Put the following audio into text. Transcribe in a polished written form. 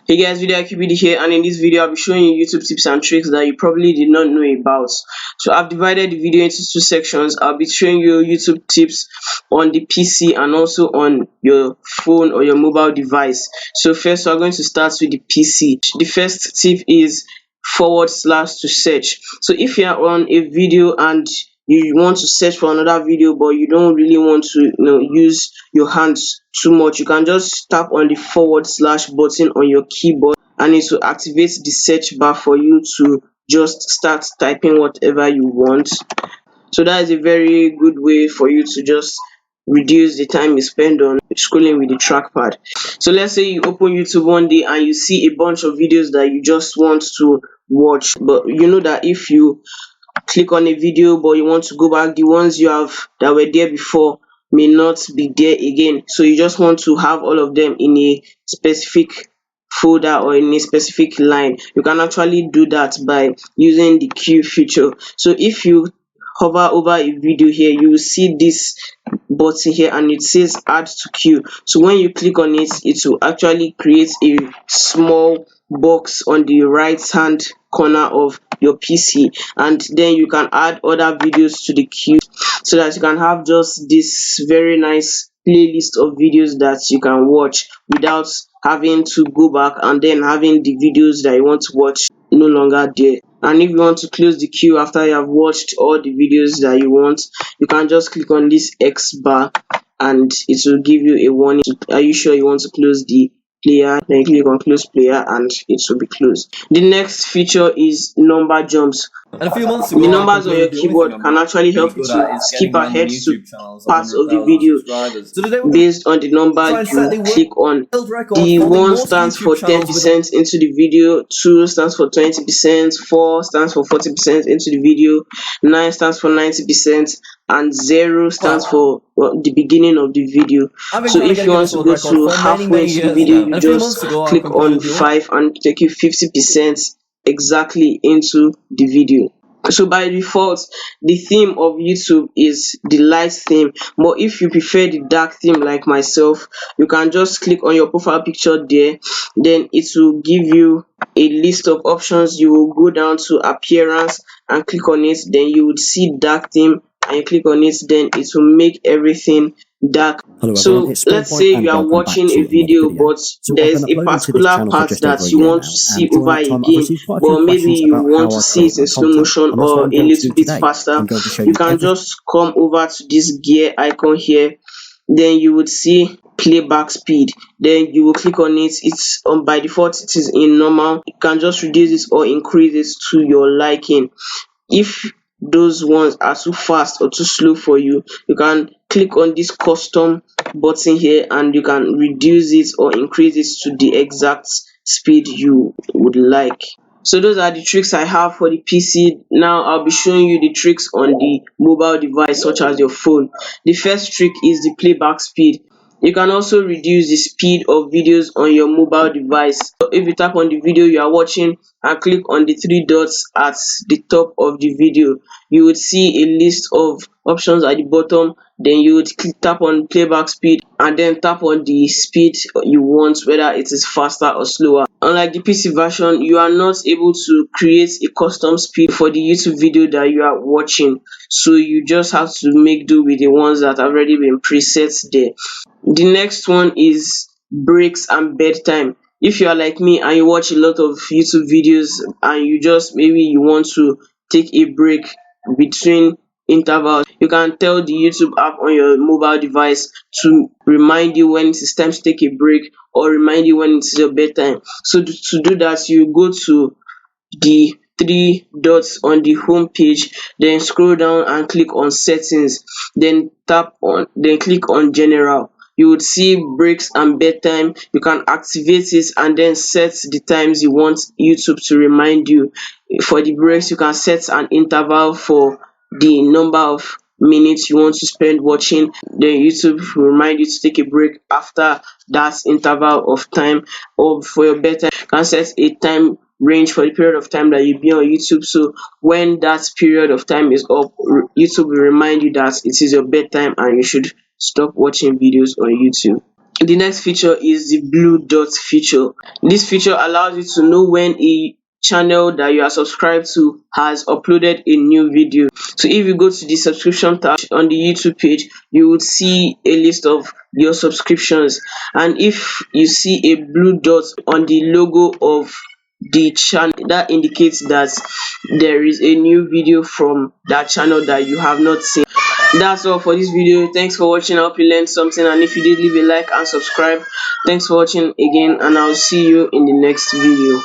Hey guys, video IQBD here, and in this video I'll be showing you YouTube tips and tricks that you probably did not know about. So I've divided the video into two sections. I'll be showing you YouTube tips on the PC and also on your phone or your mobile device. So first we're going to start with the PC. The first tip is / to search. So if you are on a video and you want to search for another video but you don't really want to use your hands too much, you can just tap on the / button on your keyboard and it will activate the search bar for you to just start typing whatever you want. So that is a very good way for you to just reduce the time you spend on scrolling with the trackpad. So let's say you open YouTube one day and you see a bunch of videos that you just want to watch, but you know that if you click on a video but you want to go back, the ones you have that were there before may not be there again, so you just want to have all of them in a specific folder or in a specific line. You can actually do that by using the queue feature. So if you hover over a video here, you will see this button here and it says add to queue. So when you click on it, it will actually create a small box on the right hand corner of your PC, and then you can add other videos to the queue so that you can have just this very nice playlist of videos that you can watch without having to go back and then having the videos that you want to watch no longer there. And if you want to close the queue after you have watched all the videos that you want, you can just click on this X bar and it will give you a warning. Are you sure you want to close the player? Then you click on close player and it will be closed. The next feature is number jumps. And a few months The ago, I numbers on your concluded the only thing keyboard I'm can actually really help you good at to is skip getting random ahead to YouTube channels of parts of the 100,000 video subscribers. So today we're going based on the number try and set the you click on. world record The for the 1 most stands YouTube for channels with 10% into the video, 2 stands for 20%, 4 stands for 40% into the video, 9 stands for 90%, and 0 stands for the beginning of the video. I've been So trying to if get a you want Guinness to World go Record to for many, halfway many into the years video, now. you And a few just months ago, I click on concluded the 5 and take you 50% exactly into the video. So by default, the theme of YouTube is the light theme, but if you prefer the dark theme like myself, you can just click on your profile picture there, then it will give you a list of options. You will go down to appearance and click on it, then you would see dark theme and you click on it, then it will make everything dark. Hello everyone, So it's let's Bedtime say and you are welcome back watching a to another video video. but So I've there's been a uploading to this particular channel for part just that over a you year want to now, see and during over that time I've again, received quite a few but maybe questions you about want how to I see create it in my slow content, motion and that's what or I'm a going to little do bit today. faster. I'm going to show You you can everything. just come over to this gear icon here, then you would see playback speed, then you will click on it. It's by default it is in normal. You can just reduce it or increase it to your liking. If those ones are too fast or too slow for you, you can click on this custom button here and you can reduce it or increase it to the exact speed you would like. So those are the tricks I have for the PC. Now I'll be showing you the tricks on the mobile device such as your phone. The first trick is the playback speed. You can also reduce the speed of videos on your mobile device. So if you tap on the video you are watching and click on the three dots at the top of the video, you would see a list of options at the bottom. Then you would tap on playback speed and then tap on the speed you want, whether it is faster or slower. Unlike the PC version, you are not able to create a custom speed for the YouTube video that you are watching, so you just have to make do with the ones that have already been preset there. The next one is breaks and bedtime. If you are like me and you watch a lot of YouTube videos and you just maybe you want to take a break between intervals, you can tell the YouTube app on your mobile device to remind you when it is time to take a break or remind you when it is your bedtime. So to do that, you go to the three dots on the home page, then scroll down and click on settings, then click on general. You would see breaks and bedtime. You can activate it and then set the times you want YouTube to remind you. For the breaks, you can set an interval for the number of minutes you want to spend watching, then YouTube will remind you to take a break after that interval of time. Or for your bedtime, you can set a time range for the period of time that you'll be on YouTube, so when that period of time is up, YouTube will remind you that it is your bedtime and you should stop watching videos on YouTube. The next feature is the blue dot feature. This feature allows you to know when a channel that you are subscribed to has uploaded a new video. So if you go to the subscription tab on the YouTube page, you would see a list of your subscriptions, and if you see a blue dot on the logo of the channel, that indicates that there is a new video from that channel that you have not seen. That's all for this video. Thanks for watching. I hope you learned something, and if you did, leave a like and subscribe. Thanks for watching again, and I'll see you in the next video.